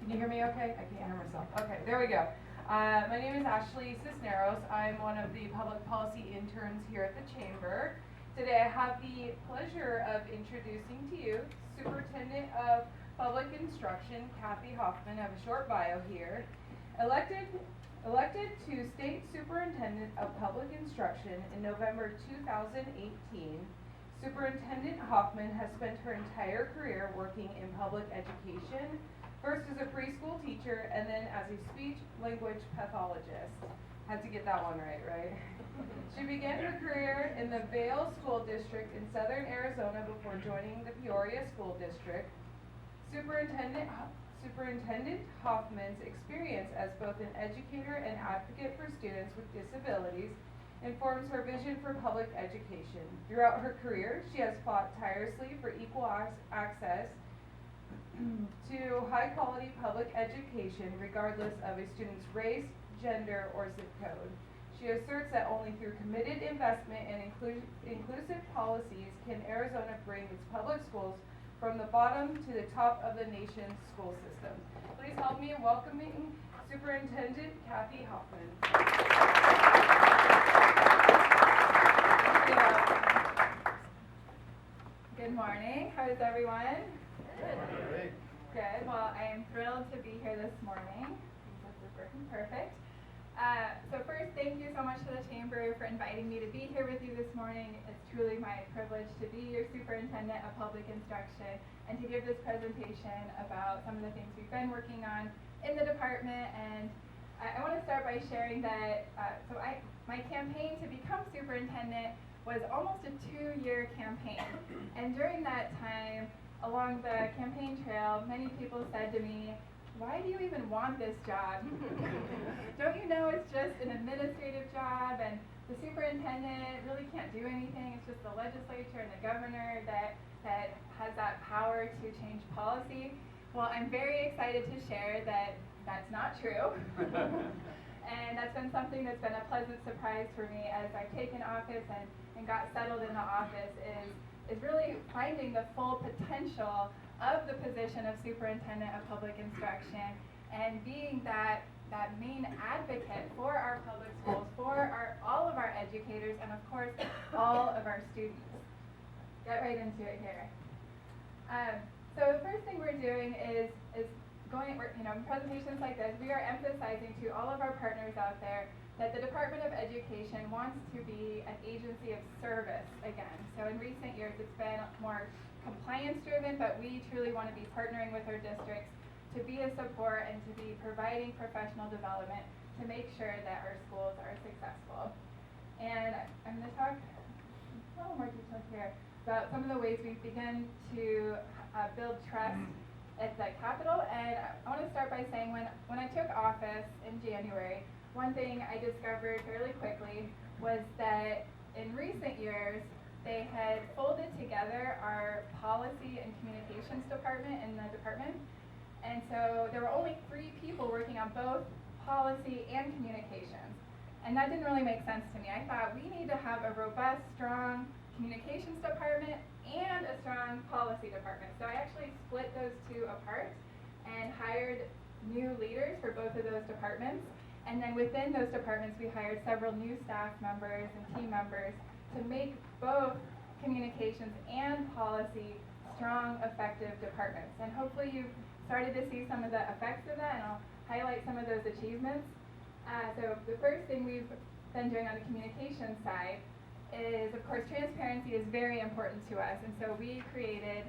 Can you hear me okay? I can't hear myself. Okay, there we go. My name is Ashley Cisneros. I'm one of the public policy interns here at the Chamber. Today I have the pleasure of introducing to you Superintendent of Public Instruction, Kathy Hoffman. I have a short bio here. Elected to State Superintendent of Public Instruction in November 2018, Superintendent Hoffman has spent her entire career working in public education, first as a preschool teacher and then as a speech-language pathologist. Had to get that one right? She began her career in the Vail School District in southern Arizona before joining the Peoria School District. Superintendent Hoffman's experience as both an educator and advocate for students with disabilities informs her vision for public education. Throughout her career, she has fought tirelessly for equal access to high-quality public education regardless of a student's race, gender, or zip code. She asserts that only through committed investment and inclusive policies can Arizona bring its public schools from the bottom to the top of the nation's school system. Please help me in welcoming Superintendent Kathy Hoffman. Good morning. How is everyone? Good. Good. Well, I am thrilled to be here this morning. This is working perfect. So first, thank you so much to the Chamber for inviting me to be here with you this morning. It's truly my privilege to be your Superintendent of Public Instruction and to give this presentation about some of the things we've been working on in the department. And I want to start by sharing that my campaign to become superintendent was almost a 2-year campaign. And during that time, along the campaign trail, many people said to me, "Why do you even want this job? Don't you know it's just an administrative job and the superintendent really can't do anything? It's just the legislature and the governor that has that power to change policy." Well, I'm very excited to share that that's not true. And that's been something that's been a pleasant surprise for me as I've taken office and got settled in the office is really finding the full potential of the position of Superintendent of Public Instruction and being that main advocate for our public schools, for all of our educators, and of course, all of our students. Get right into it here. So the first thing we're doing is in presentations like this, we are emphasizing to all of our partners out there that the Department of Education wants to be an agency of service again. So in recent years, it's been more compliance-driven, but we truly want to be partnering with our districts to be a support and to be providing professional development to make sure that our schools are successful. And I'm going to talk a little more detail here about some of the ways we've begun to build trust at the Capitol. And I want to start by saying when I took office in January, one thing I discovered fairly quickly was that in recent years, they had folded together our policy and communications department in the department. And so there were only 3 people working on both policy and communications. And that didn't really make sense to me. I thought we need to have a robust, strong communications department and a strong policy department. So I actually split those 2 apart and hired new leaders for both of those departments. And then within those departments, we hired several new staff members and team members to make both communications and policy strong, effective departments. And hopefully you've started to see some of the effects of that, and I'll highlight some of those achievements. So the first thing we've been doing on the communications side is, of course, transparency is very important to us. And so we created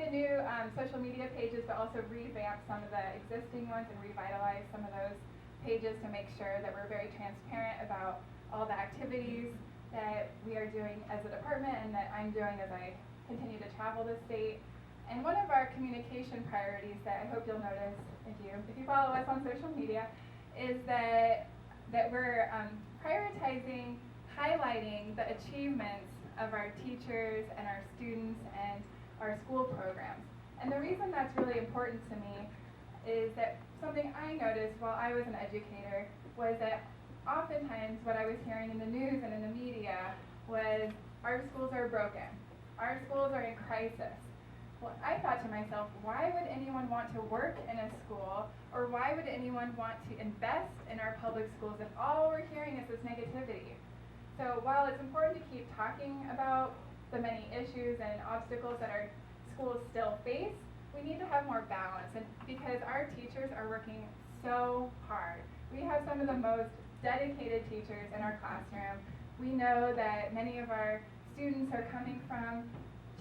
new social media pages, but also revamped some of the existing ones and revitalized some of those pages to make sure that we're very transparent about all the activities that we are doing as a department and that I'm doing as I continue to travel the state. And one of our communication priorities that I hope you'll notice if you follow us on social media is that we're prioritizing highlighting the achievements of our teachers and our students and our school programs. And the reason that's really important to me is that something I noticed while I was an educator was that oftentimes what I was hearing in the news and in the media was our schools are broken, our schools are in crisis. well, I thought to myself, why would anyone want to work in a school, or why would anyone want to invest in our public schools if all we're hearing is this negativity? So while it's important to keep talking about the many issues and obstacles that our schools still face, we need to have more balance, and because our teachers are working so hard. We have some of the most dedicated teachers in our classroom. We know that many of our students are coming from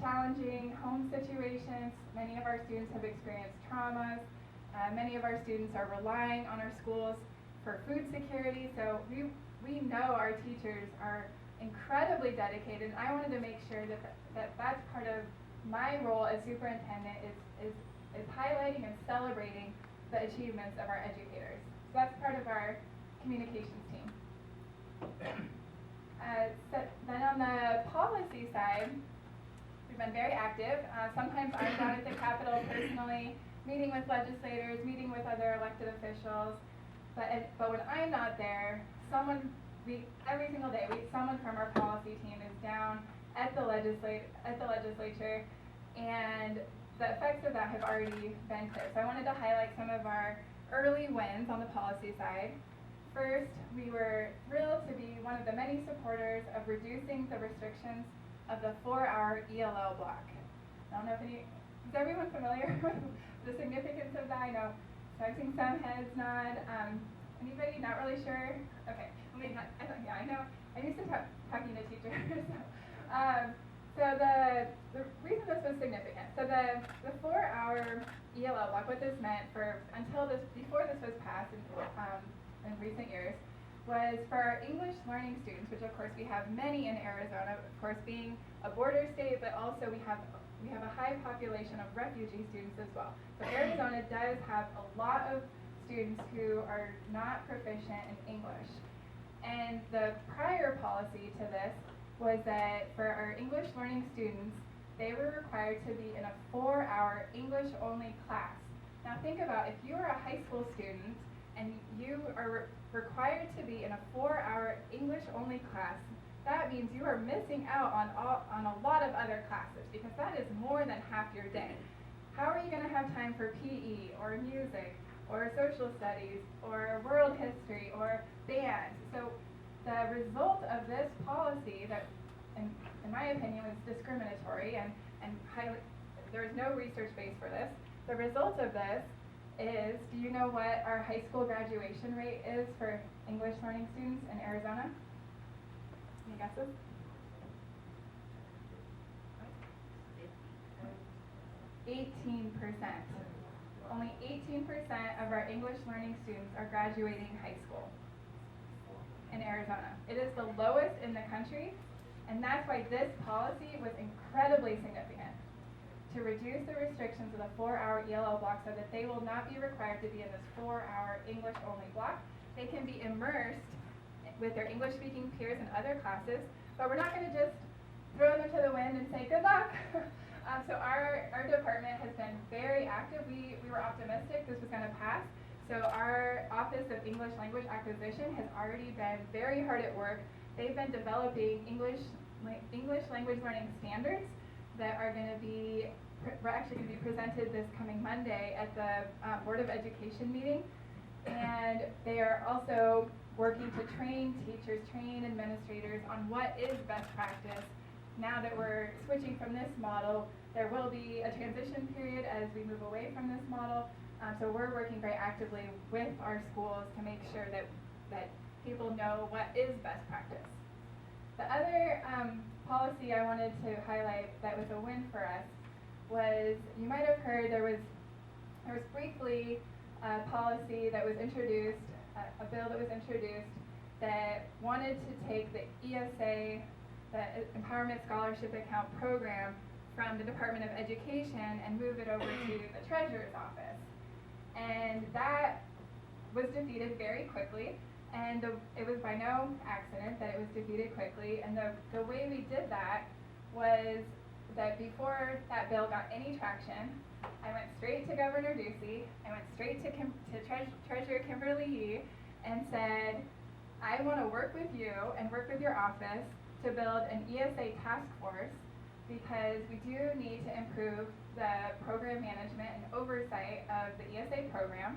challenging home situations. Many of our students have experienced traumas. Many of our students are relying on our schools for food security. So we know our teachers are incredibly dedicated. And I wanted to make sure that that's part of my role as superintendent is highlighting and celebrating the achievements of our educators. So that's part of our communications team. Then on the policy side, we've been very active. Sometimes I'm down at the Capitol personally, meeting with legislators, meeting with other elected officials. But when I'm not there, every single day, someone from our policy team is down at the legislature, and the effects of that have already been clear. So I wanted to highlight some of our early wins on the policy side. First, we were thrilled to be one of the many supporters of reducing the restrictions of the 4-hour ELL block. I don't know if is everyone familiar with the significance of that? I know, so I've seen some heads nod. Anybody not really sure? Okay, I know. I'm used to talking to teachers. So the reason this was significant, so the 4-hour ELL block, what this meant before this was passed in recent years, was for our English learning students, which of course we have many in Arizona, of course being a border state, but also we have a high population of refugee students as well. So Arizona does have a lot of students who are not proficient in English. And the prior policy to this was that for our English learning students, they were required to be in a 4-hour English-only class. Now think about if you are a high school student and you are required to be in a 4-hour English-only class, that means you are missing out on a lot of other classes, because that is more than half your day. How are you going to have time for PE or music or social studies or world history or band? So the result of this policy that, in my opinion, was discriminatory and there is no research base for this. The result of this is, do you know what our high school graduation rate is for English learning students in Arizona? Any guesses? 18%. Only 18% of our English learning students are graduating high school in Arizona. It is the lowest in the country, and that's why this policy was incredibly significant, to reduce the restrictions of the 4-hour ELL block so that they will not be required to be in this 4-hour English-only block. They can be immersed with their English-speaking peers in other classes, but we're not going to just throw them to the wind and say good luck. So our department has been very active. We were optimistic this was going to pass. So our Office of English Language Acquisition has already been very hard at work. They've been developing English language learning standards that are going to be, we're actually going to be presented this coming Monday at the Board of Education meeting. And they are also working to train teachers, train administrators on what is best practice. Now that we're switching from this model, there will be a transition period as we move away from this model. So we're working very actively with our schools to make sure that people know what is best practice. The other policy I wanted to highlight that was a win for us was, you might have heard there was briefly a policy that was introduced, a bill that was introduced that wanted to take the ESA, the Empowerment Scholarship Account program, from the Department of Education and move it over to the Treasurer's Office. And that was defeated very quickly, and it was by no accident that it was defeated quickly. And the way we did that was that before that bill got any traction, I went straight to Governor Ducey, I went straight to Treasurer Kimberly Yee and said, I want to work with you and work with your office to build an ESA task force because we do need to improve the program management and oversight of the ESA program.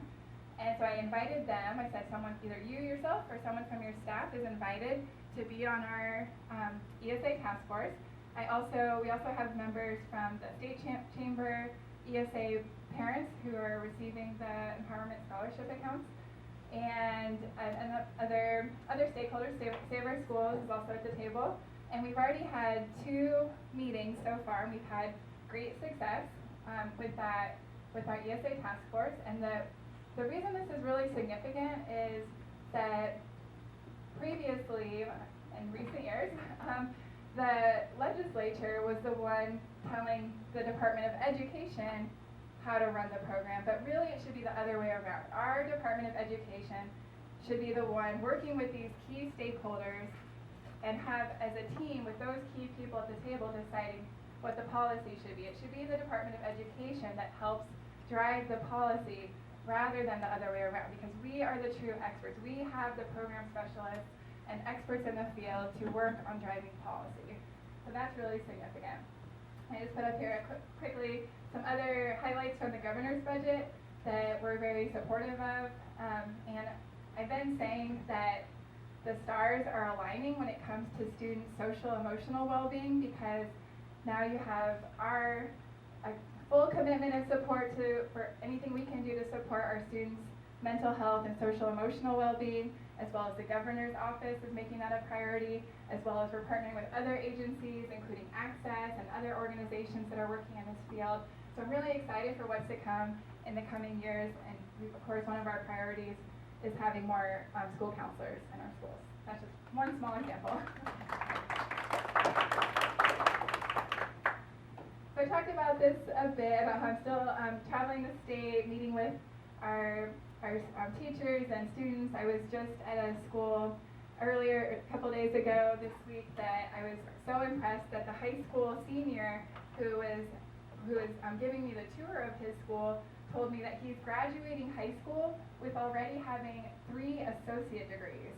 And so I invited them. I said someone, either you yourself or someone from your staff is invited to be on our ESA task force. We also have members from the state chamber, ESA parents who are receiving the empowerment scholarship accounts, and other stakeholders. Save Our Schools is also at the table. And we've already had 2 meetings so far, and we've had great success with our ESA task force. And the reason this is really significant is that previously, in recent years, the legislature was the one telling the Department of Education how to run the program, but really it should be the other way around. Our Department of Education should be the one working with these key stakeholders and have, as a team, with those key people at the table, deciding what the policy should be. It should be the Department of Education that helps drive the policy rather than the other way around, because we are the true experts. We have the program specialists and experts in the field to work on driving policy. So that's really significant. I just put up here quickly some other highlights from the governor's budget that we're very supportive of. And I've been saying that the stars are aligning when it comes to students' social emotional well-being, because now you have our full commitment and support for anything we can do to support our students' mental health and social emotional well-being, as well as the governor's office is making that a priority, as well as we're partnering with other agencies, including Access and other organizations that are working in this field. So I'm really excited for what's to come in the coming years, and of course one of our priorities is having more school counselors in our schools. That's just one small example. So I talked about this a bit, about how I'm still traveling the state, meeting with our teachers and students. I was just at a school earlier, a couple days ago this week, that I was so impressed that the high school senior who was giving me the tour of his school told me that he's graduating high school with already having 3 associate degrees.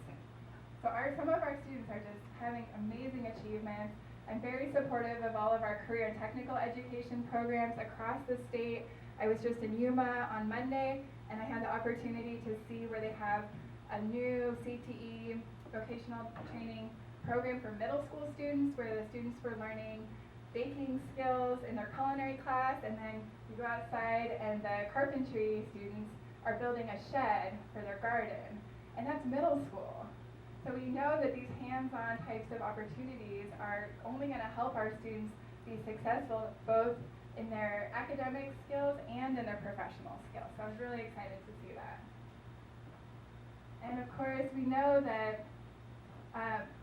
So some of our students are just having amazing achievements. I'm very supportive of all of our career and technical education programs across the state. I was just in Yuma on Monday, and I had the opportunity to see where they have a new CTE vocational training program for middle school students, where the students were learning baking skills in their culinary class, and then you go outside and the carpentry students are building a shed for their garden, and that's middle school. So we know that these hands-on types of opportunities are only going to help our students be successful both in their academic skills and in their professional skills. So I was really excited to see that. And of course, we know that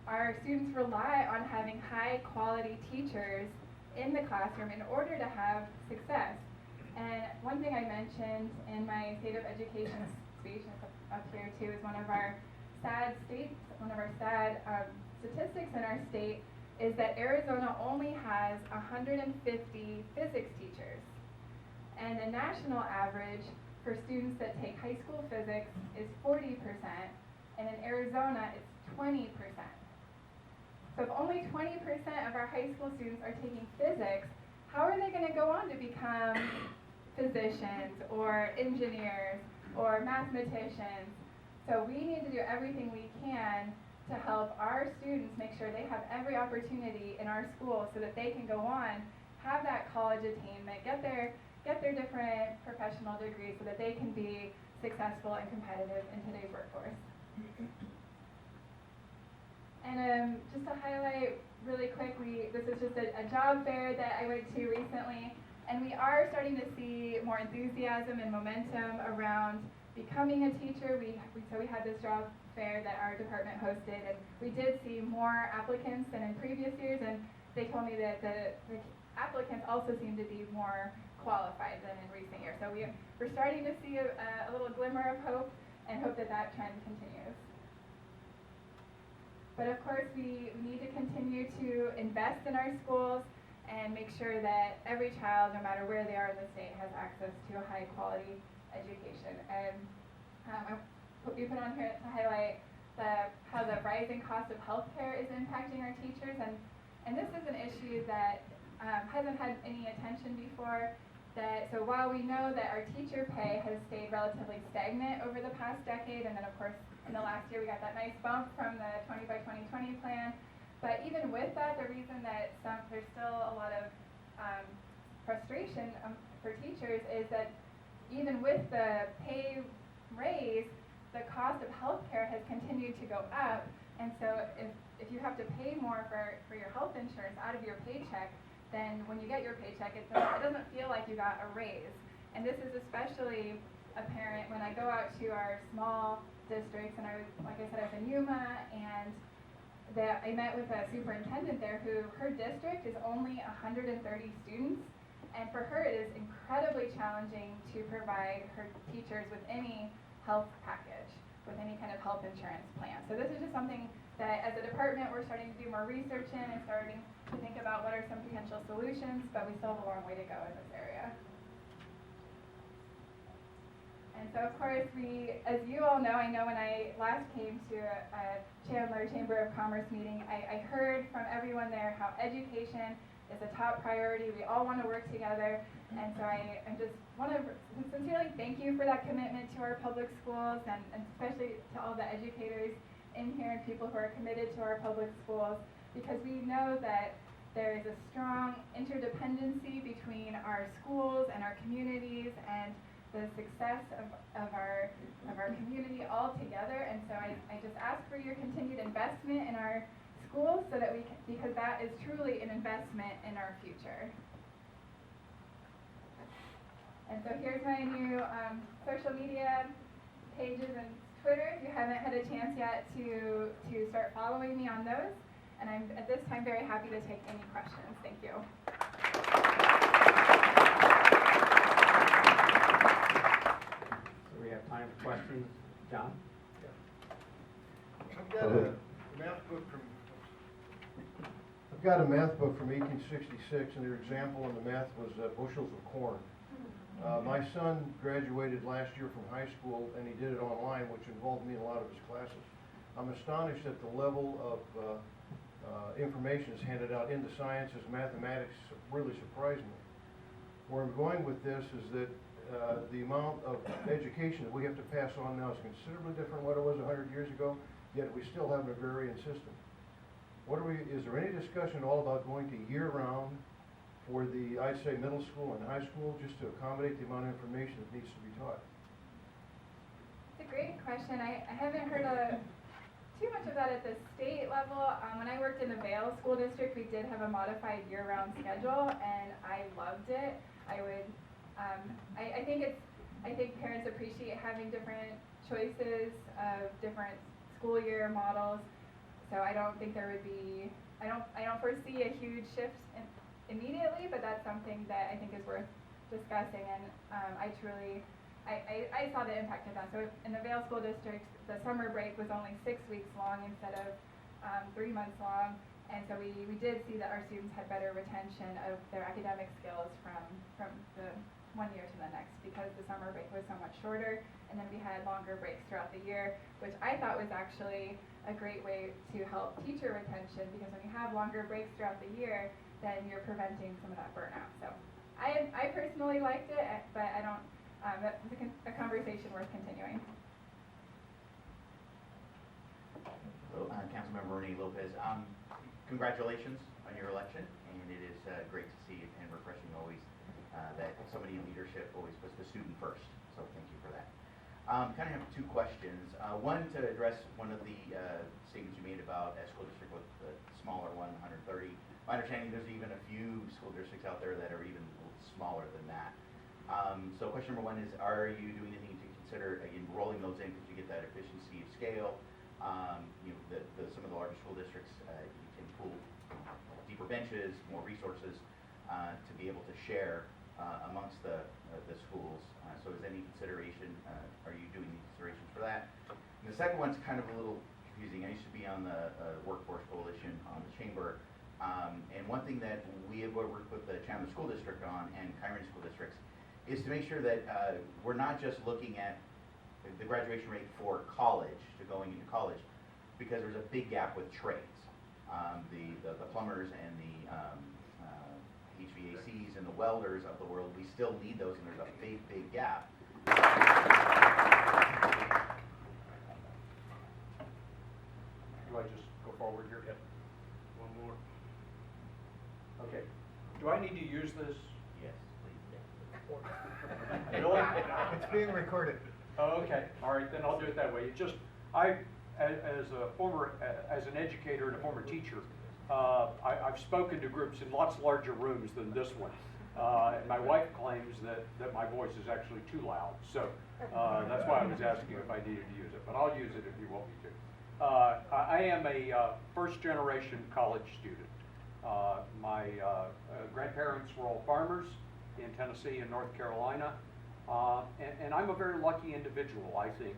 our students rely on having high-quality teachers in the classroom in order to have success. And one thing I mentioned in my State of Education speech, up here too, is one of our sad statistics in our state is that Arizona only has 150 physics teachers. And the national average for students that take high school physics is 40%, and in Arizona it's 20%. So if only 20% of our high school students are taking physics, how are they going to go on to become physicians or engineers or mathematicians? So we need to do everything we can to help our students make sure they have every opportunity in our school so that they can go on, have that college attainment, get their different professional degrees so that they can be successful and competitive in today's workforce. And just to highlight really quickly, this is just a job fair that I went to recently, and we are starting to see more enthusiasm and momentum around becoming a teacher. So we had this job fair that our department hosted, and we did see more applicants than in previous years, and they told me that the applicants also seem to be more qualified than in recent years. So we're starting to see a little glimmer of hope, and hope that trend continues. But of course, we need to continue to invest in our schools and make sure that every child, no matter where they are in the state, has access to a high quality education. And we put on here to highlight how the rising cost of healthcare is impacting our teachers, and this is an issue that hasn't had any attention before. So while we know that our teacher pay has stayed relatively stagnant over the past decade, and then of course in the last year we got that nice bump from the 20 by 2020 plan, but even with that, the reason that there's still a lot of frustration for teachers is that even with the pay raise, the cost of healthcare has continued to go up, and so if you have to pay more for your health insurance out of your paycheck, then when you get your paycheck, it doesn't feel like you got a raise. And this is especially apparent when I go out to our small districts, and like I said, I was in Yuma, and I met with a superintendent there her district is only 130 students, and for her it is incredibly challenging to provide her teachers with any health package, with any kind of health insurance plan. So this is just something that as a department we're starting to do more research in and starting to think about what are some potential solutions, but we still have a long way to go in this area. And so of course as you all know, I know when I last came to a Chandler Chamber of Commerce meeting, I heard from everyone there how education is a top priority. We all want to work together, and so I just want to sincerely thank you for that commitment to our public schools, and especially to all the educators in here and people who are committed to our public schools, because we know that there is a strong interdependency between our schools and our communities and the success of our community all together. And so I just ask for your continued investment in our schools so that because that is truly an investment in our future. And so here's my new social media pages and Twitter, if you haven't had a chance yet to start following me on those. And I'm at this time very happy to take any questions. Thank you. So we have time for questions. John? I've got a math book from 1866, and their example in the math was bushels of corn. My son graduated last year from high school, and he did it online, which involved me in a lot of his classes. I'm astonished at the level of information is handed out in the sciences. Mathematics really surprised me. Where I'm going with this is that the amount of education that we have to pass on now is considerably different than what it was 100 years ago, yet we still have an agrarian system. Is there any discussion at all about going to year-round for the, I'd say, middle school and high school, just to accommodate the amount of information that needs to be taught? It's a great question. I haven't heard too much of that at the state level. When I worked in the Vail School District, we did have a modified year-round schedule, and I loved it. I think parents appreciate having different choices of different school year models. So I don't think there would be, I don't foresee a huge shift immediately, but that's something that I think is worth discussing. And I saw the impact of that. So in the Vail School District, the summer break was only 6 weeks long instead of 3 months long. And so we did see that our students had better retention of their academic skills from the 1 year to the next, because the summer break was so much shorter, and then we had longer breaks throughout the year, which I thought was actually a great way to help teacher retention, because when you have longer breaks throughout the year, then you're preventing some of that burnout. So I personally liked it, but I don't, that's a conversation worth continuing. Hello, Councilmember Renee Lopez. Congratulations on your election, and it is great to see and refreshing always that somebody in leadership always puts the student first. So thank you for that. Kind of have two questions. One, to address one of the statements you made about a school district with a smaller one, 130. My understanding there's even a few school districts out there that are even a little smaller than that. So question number one is, are you doing anything to consider enrolling those in, because you get that efficiency of scale? Some of the larger school districts, you can pool deeper benches, more resources to be able to share amongst the schools. So is any consideration, are you doing any considerations for that? And the second one's kind of a little confusing. I used to be on the Workforce Coalition on the Chamber, and one thing that we have worked with the Chandler School District on and Kyron School Districts is to make sure that we're not just looking at the graduation rate for college, to going into college, because there's a big gap with trades. The plumbers and the HVACs and the welders of the world. We still need those, and there's a big, big gap. Do I just go forward here? Yep. One more. Okay. Do I need to use this? Yes, please. Really? It's being recorded. Oh, okay. All right, then I'll do it that way. It just, as an educator and a former teacher, I've spoken to groups in lots larger rooms than this one. And my wife claims that my voice is actually too loud. So that's why I was asking if I needed to use it. But I'll use it if you want me to. I am a first-generation college student. My grandparents were all farmers in Tennessee and North Carolina. And I'm a very lucky individual, I think,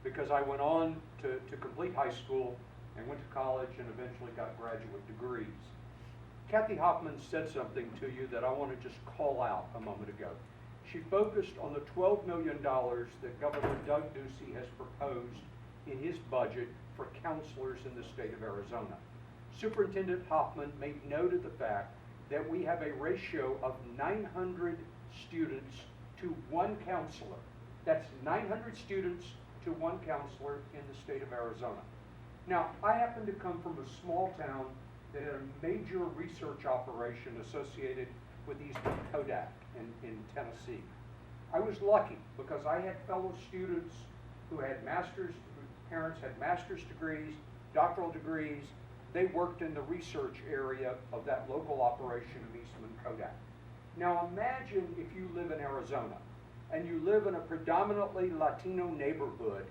because I went on to complete high school and went to college and eventually got graduate degrees. Kathy Hoffman said something to you that I want to just call out a moment ago. She focused on the $12 million that Governor Doug Ducey has proposed in his budget for counselors in the state of Arizona. Superintendent Hoffman made note of the fact that we have a ratio of 900 students to one counselor. That's 900 students to one counselor in the state of Arizona. Now, I happen to come from a small town that had a major research operation associated with Eastman Kodak in Tennessee. I was lucky because I had fellow students who had parents had master's degrees, doctoral degrees. They worked in the research area of that local operation of Eastman Kodak. Now imagine if you live in Arizona and you live in a predominantly Latino neighborhood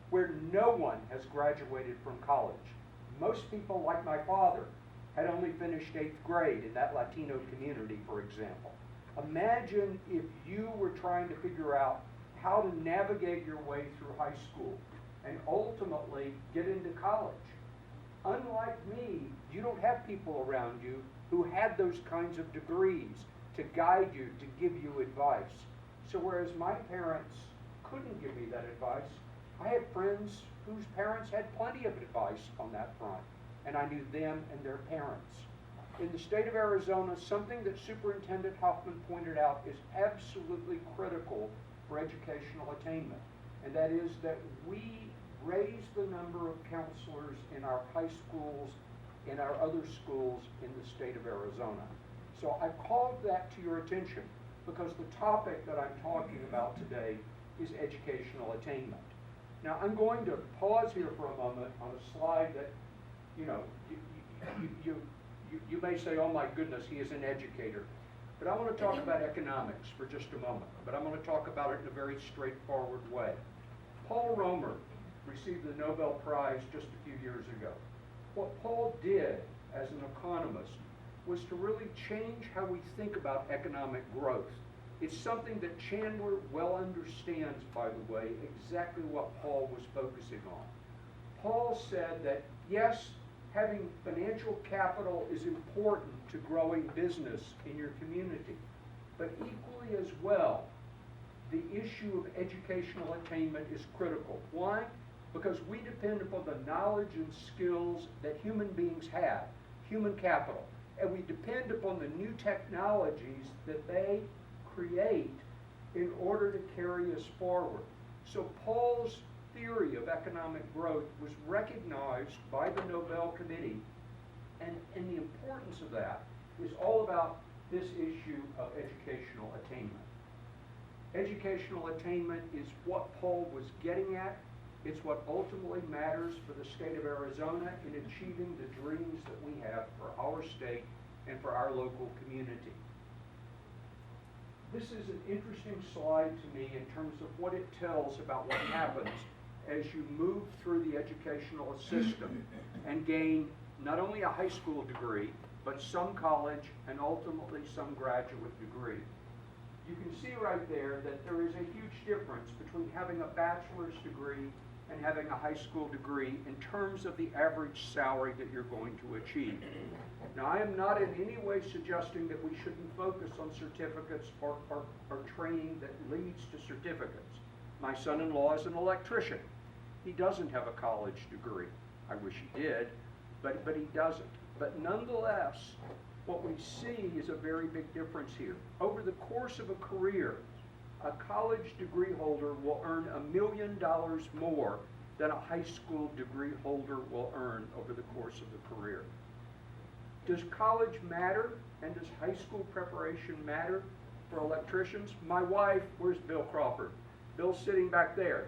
where no one has graduated from college. Most people, like my father, had only finished 8th grade in that Latino community, for example. Imagine if you were trying to figure out how to navigate your way through high school and ultimately get into college. Unlike me, you don't have people around you who had those kinds of degrees to guide you, to give you advice. So whereas my parents couldn't give me that advice, I had friends whose parents had plenty of advice on that front, and I knew them and their parents. In the state of Arizona, something that Superintendent Hoffman pointed out is absolutely critical for educational attainment, and that is that we raise the number of counselors in our high schools, in our other schools in the state of Arizona. So I called that to your attention because the topic that I'm talking about today is educational attainment. Now I'm going to pause here for a moment on a slide that, you know, you may say, oh my goodness, he is an educator. But I want to talk about economics for just a moment, but I'm going to talk about it in a very straightforward way. Paul Romer received the Nobel Prize just a few years ago. What Paul did as an economist was to really change how we think about economic growth. It's something that Chandler well understands, by the way, exactly what Paul was focusing on. Paul said that, yes, having financial capital is important to growing business in your community, but equally as well, the issue of educational attainment is critical. Why? Because we depend upon the knowledge and skills that human beings have, human capital, and we depend upon the new technologies that they create in order to carry us forward. So Paul's theory of economic growth was recognized by the Nobel Committee, and the importance of that is all about this issue of educational attainment. Educational attainment is what Paul was getting at. It's what ultimately matters for the state of Arizona in achieving the dreams that we have for our state and for our local community. This is an interesting slide to me in terms of what it tells about what happens as you move through the educational system and gain not only a high school degree, but some college and ultimately some graduate degree. You can see right there that there is a huge difference between having a bachelor's degree and having a high school degree in terms of the average salary that you're going to achieve. Now, I am not in any way suggesting that we shouldn't focus on certificates or training that leads to certificates. My son-in-law is an electrician. He doesn't have a college degree. I wish he did, but he doesn't. But nonetheless, what we see is a very big difference here. Over the course of a career, a college degree holder will earn $1 million more than a high school degree holder will earn over the course of the career. Does college matter, and does high school preparation matter for electricians? My wife, where's Bill Crawford? Bill's sitting back there.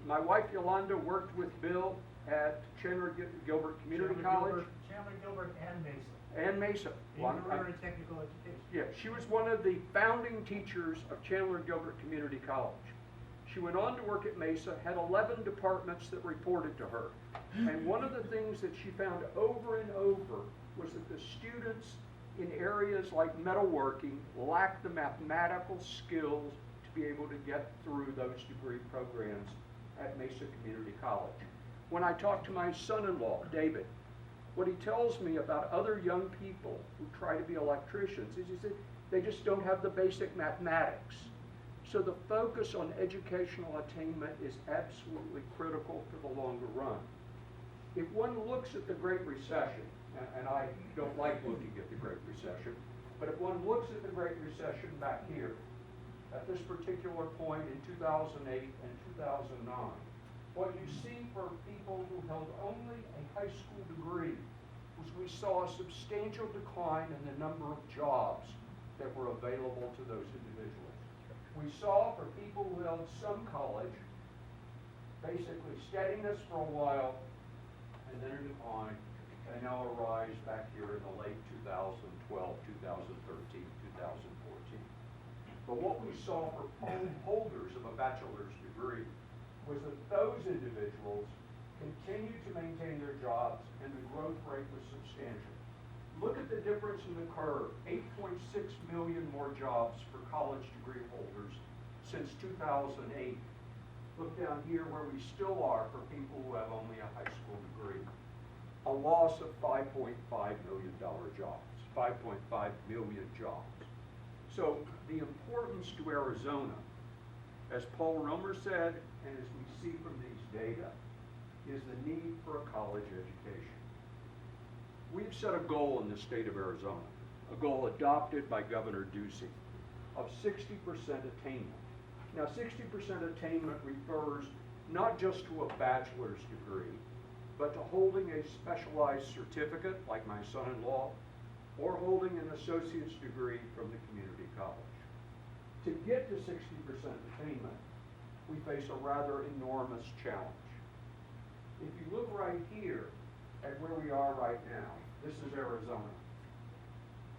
My wife Yolanda worked with Bill at Chandler Gilbert Community College. Chandler Gilbert and Mesa. And Mesa. In career and technical education. Yeah, she was one of the founding teachers of Chandler Gilbert Community College. She went on to work at Mesa, had 11 departments that reported to her. And one of the things that she found over and over was that the students in areas like metalworking lacked the mathematical skills to be able to get through those degree programs at Mesa Community College. When I talk to my son-in-law, David, what he tells me about other young people who try to be electricians is he said they just don't have the basic mathematics. So the focus on educational attainment is absolutely critical for the longer run. If one looks at the Great Recession, and I don't like looking at the Great Recession, but if one looks at the Great Recession back here, at this particular point in 2008 and 2009, what you see for people who held only a high school degree was we saw a substantial decline in the number of jobs that were available to those individuals. We saw for people who held some college, basically steadiness for a while, and then a decline, and now a rise back here in the late 2012, 2013, 2014. But what we saw for holders of a bachelor's degree was that those individuals continued to maintain their jobs, and the growth rate was substantial. Look at the difference in the curve, 8.6 million more jobs for college degree holders since 2008. Look down here where we still are for people who have only a high school degree. A loss of $5.5 million jobs, 5.5 million jobs. So the importance to Arizona, as Paul Romer said, and as we see from these data, is the need for a college education. We've set a goal in the state of Arizona, a goal adopted by Governor Ducey, of 60% attainment. Now, 60% attainment refers not just to a bachelor's degree, but to holding a specialized certificate, like my son-in-law, or holding an associate's degree from the community college. To get to 60% attainment, we face a rather enormous challenge. If you look right here at where we are right now, this is Arizona,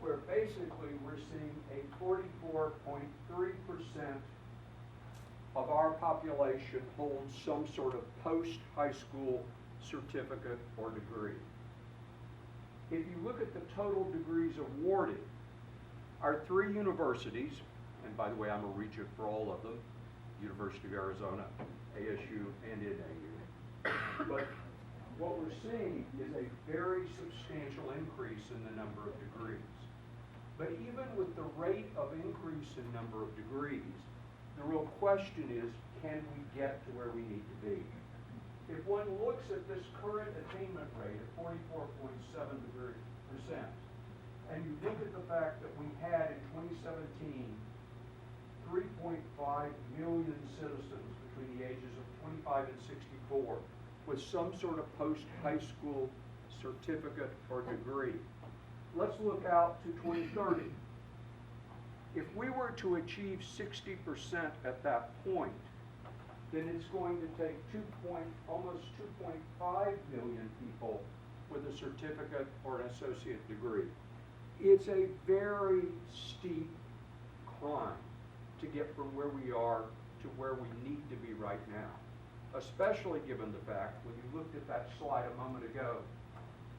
where basically we're seeing a 44.3% of our population holds some sort of post-high school certificate or degree. If you look at the total degrees awarded, our three universities, and by the way, I'm a regent for all of them, University of Arizona, ASU, and NAU. But what we're seeing is a very substantial increase in the number of degrees. But even with the rate of increase in number of degrees, the real question is, can we get to where we need to be? If one looks at this current attainment rate of 44.7%, and you look at the fact that we had in 2017 3.5 million citizens between the ages of 25 and 64 with some sort of post-high school certificate or degree. Let's look out to 2030. If we were to achieve 60% at that point, then it's going to take almost 2.5 million people with a certificate or an associate degree. It's a very steep climb to get from where we are to where we need to be right now, especially given the fact, when you looked at that slide a moment ago,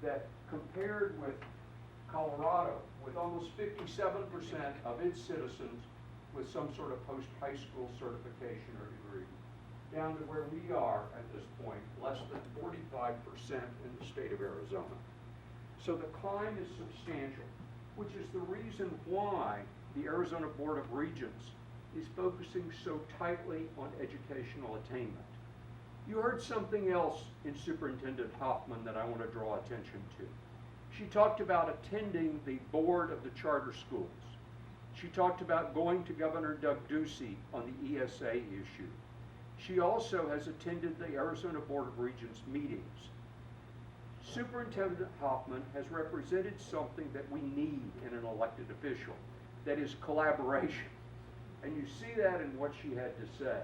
that compared with Colorado, with almost 57% of its citizens with some sort of post-high school certification or degree, down to where we are at this point, less than 45% in the state of Arizona. So the climb is substantial, which is the reason why the Arizona Board of Regents is focusing so tightly on educational attainment. You heard something else in Superintendent Hoffman that I want to draw attention to. She talked about attending the board of the charter schools. She talked about going to Governor Doug Ducey on the ESA issue. She also has attended the Arizona Board of Regents meetings. Superintendent Hoffman has represented something that we need in an elected official, that is collaboration. And you see that in what she had to say.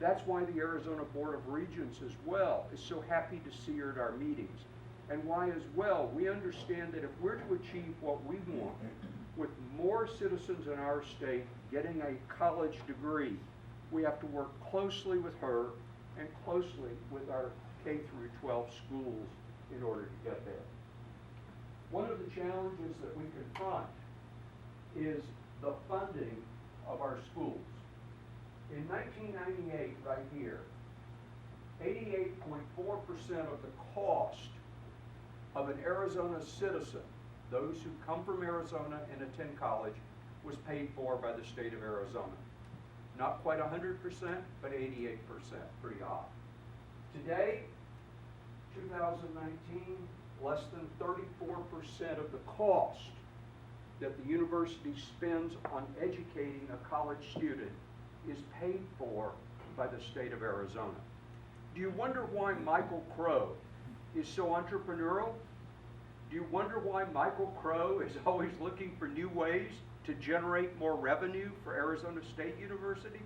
That's why the Arizona Board of Regents as well is so happy to see her at our meetings. And why as well, we understand that if we're to achieve what we want, with more citizens in our state getting a college degree, we have to work closely with her and closely with our K through 12 schools in order to get there. One of the challenges that we confront is the funding of our schools. In 1998, right here, 88.4% of the cost of an Arizona citizen, those who come from Arizona and attend college, was paid for by the state of Arizona. Not quite 100%, but 88%, pretty high. Today, 2019, less than 34% of the cost that the university spends on educating a college student is paid for by the state of Arizona. Do you wonder why Michael Crow is so entrepreneurial? Do you wonder why Michael Crow is always looking for new ways to generate more revenue for Arizona State University?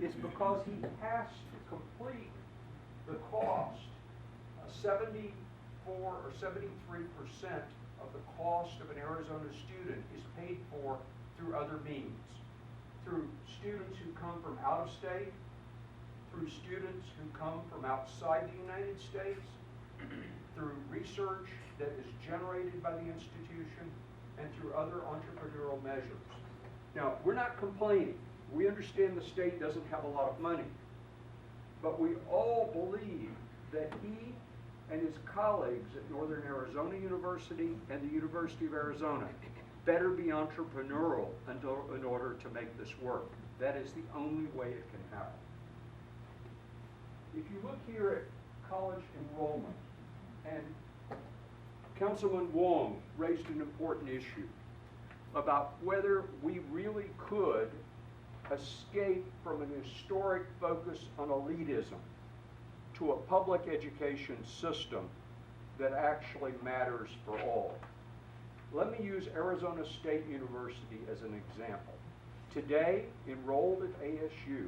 It's because he has to complete the cost. 74 or 73% of the cost of an Arizona student is paid for through other means. Through students who come from out of state, through students who come from outside the United States, through research that is generated by the institution, and through other entrepreneurial measures. Now, we're not complaining. We understand the state doesn't have a lot of money, but we all believe that he and his colleagues at Northern Arizona University and the University of Arizona better be entrepreneurial in order to make this work. That is the only way it can happen. If you look here at college enrollment, and Councilman Wong raised an important issue about whether we really could escape from an historic focus on elitism to a public education system that actually matters for all. Let me use Arizona State University as an example. Today, enrolled at ASU,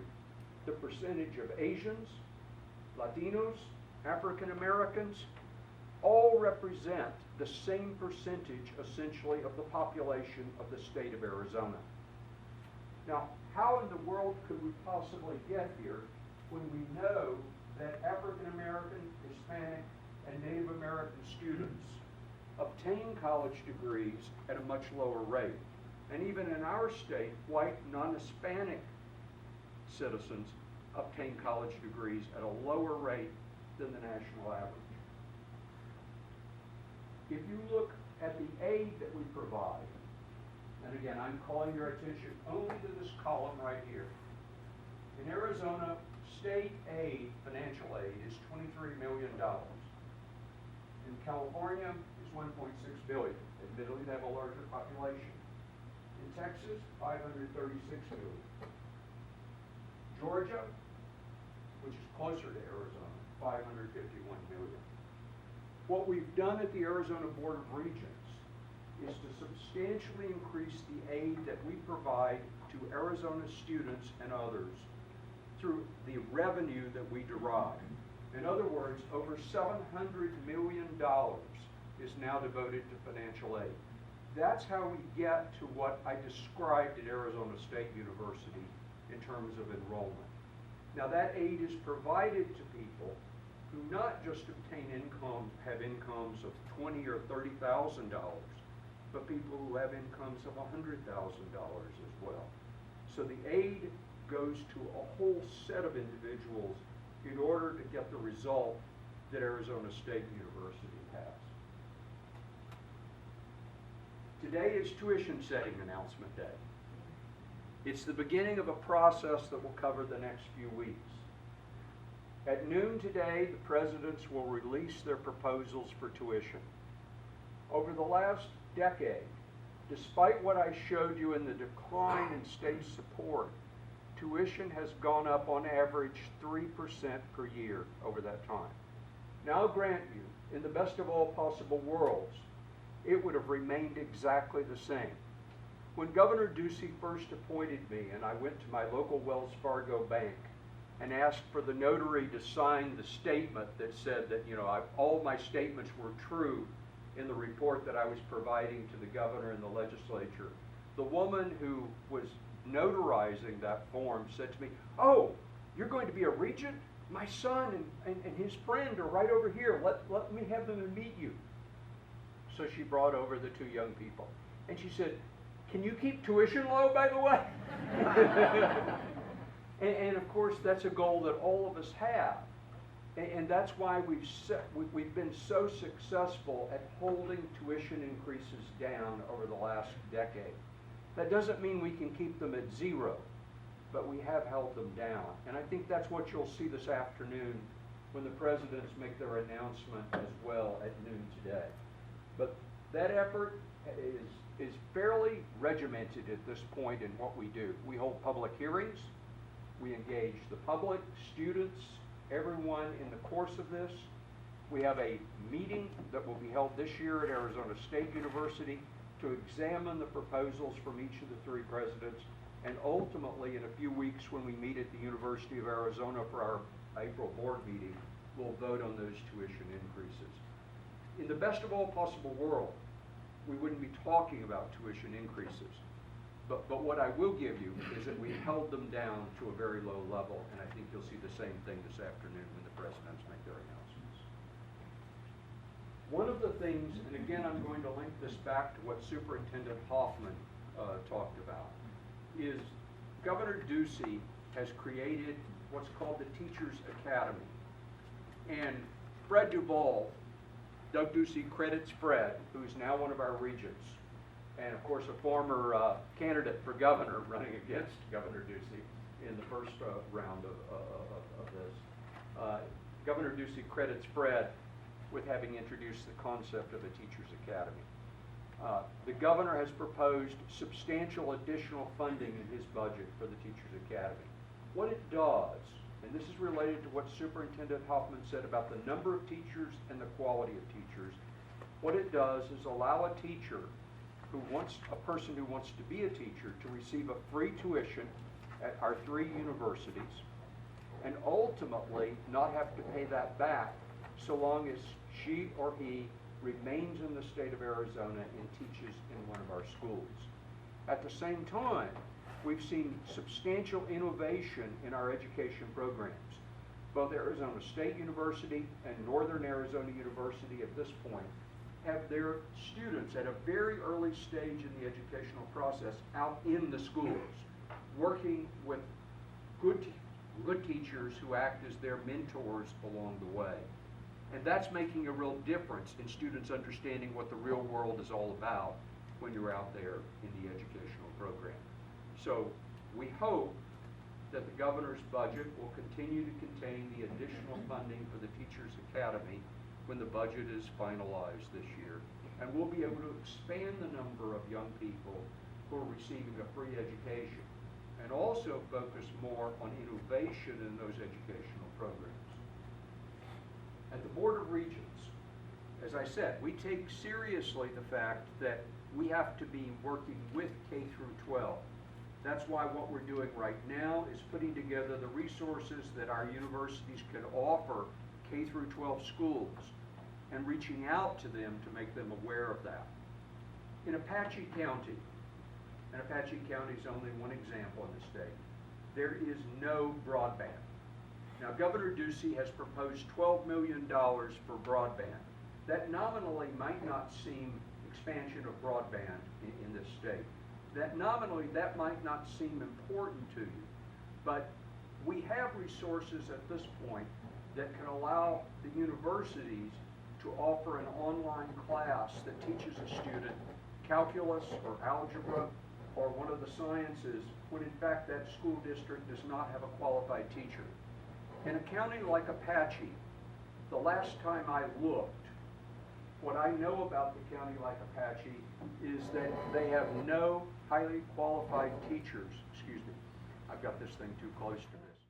the percentage of Asians, Latinos, African Americans, all represent the same percentage, essentially, of the population of the state of Arizona. Now, how in the world could we possibly get here when we know that African American, Hispanic, and Native American students obtain college degrees at a much lower rate? And even in our state, white, non-Hispanic citizens obtain college degrees at a lower rate than the national average. If you look at the aid that we provide, and again, I'm calling your attention only to this column right here. In Arizona, state aid, financial aid, is $23 million. In California, is $1.6 billion. Admittedly, they have a larger population. In Texas, $536 million. Georgia, which is closer to Arizona, $551 million. What we've done at the Arizona Board of Regents is to substantially increase the aid that we provide to Arizona students and others through the revenue that we derive. In other words, over $700 million is now devoted to financial aid. That's how we get to what I described at Arizona State University in terms of enrollment. Now, that aid is provided to people who not just have incomes of $20,000 or $30,000, but people who have incomes of $100,000 as well. So the aid goes to a whole set of individuals in order to get the result that Arizona State University has. Today is tuition setting announcement day. It's the beginning of a process that will cover the next few weeks. At noon today, the presidents will release their proposals for tuition. Over the last decade, despite what I showed you in the decline in state support, tuition has gone up on average 3% per year over that time. Now I'll grant you, in the best of all possible worlds, it would have remained exactly the same. When Governor Ducey first appointed me and I went to my local Wells Fargo bank and asked for the notary to sign the statement that said that, all my statements were true in the report that I was providing to the governor and the legislature, the woman who was notarizing that form said to me, "Oh, you're going to be a regent? My son and his friend are right over here. Let me have them meet you." So she brought over the two young people. And she said, "Can you keep tuition low, by the way?" and of course, that's a goal that all of us have. And that's why we've been so successful at holding tuition increases down over the last decade. That doesn't mean we can keep them at zero, but we have held them down. And I think that's what you'll see this afternoon when the presidents make their announcement as well at noon today. But that effort is fairly regimented at this point in what we do. We hold public hearings, we engage the public, students, everyone in the course of this. We have a meeting that will be held this year at Arizona State University to examine the proposals from each of the three presidents, and ultimately in a few weeks when we meet at the University of Arizona for our April board meeting, we'll vote on those tuition increases. In the best of all possible world, we wouldn't be talking about tuition increases. But what I will give you is that we held them down to a very low level, and I think you'll see the same thing this afternoon when the presidents make their announcements. One of the things, and again I'm going to link this back to what Superintendent Hoffman talked about, is Governor Ducey has created what's called the Teachers Academy. And Fred Duvall, Doug Ducey credits Fred, who's now one of our regents, and of course a former candidate for governor running against Governor Ducey in the first round of this. Governor Ducey credits Fred with having introduced the concept of a Teachers Academy. The governor has proposed substantial additional funding in his budget for the Teachers Academy. What it does, and this is related to what Superintendent Hoffman said about the number of teachers and the quality of teachers, what it does is allow a teacher a person who wants to be a teacher to receive a free tuition at our three universities and ultimately not have to pay that back so long as she or he remains in the state of Arizona and teaches in one of our schools. At the same time, we've seen substantial innovation in our education programs. Both Arizona State University and Northern Arizona University at this point have their students at a very early stage in the educational process out in the schools, working with good teachers who act as their mentors along the way. And that's making a real difference in students understanding what the real world is all about when you're out there in the educational program. So we hope that the governor's budget will continue to contain the additional funding for the Teachers Academy when the budget is finalized this year. And we'll be able to expand the number of young people who are receiving a free education and also focus more on innovation in those educational programs. At the Board of Regents, as I said, we take seriously the fact that we have to be working with K through 12. That's why what we're doing right now is putting together the resources that our universities can offer K through 12 schools and reaching out to them to make them aware of that. In Apache County, and Apache County is only one example in the state, there is no broadband. Now, Governor Ducey has proposed $12 million for broadband. That nominally might not seem expansion of broadband in this state. That nominally, that might not seem important to you, but we have resources at this point that can allow the universities to offer an online class that teaches a student calculus or algebra or one of the sciences when in fact that school district does not have a qualified teacher. In a county like Apache, the last time I looked, what I know about the county like Apache is that they have no highly qualified teachers, excuse me, I've got this thing too close to this.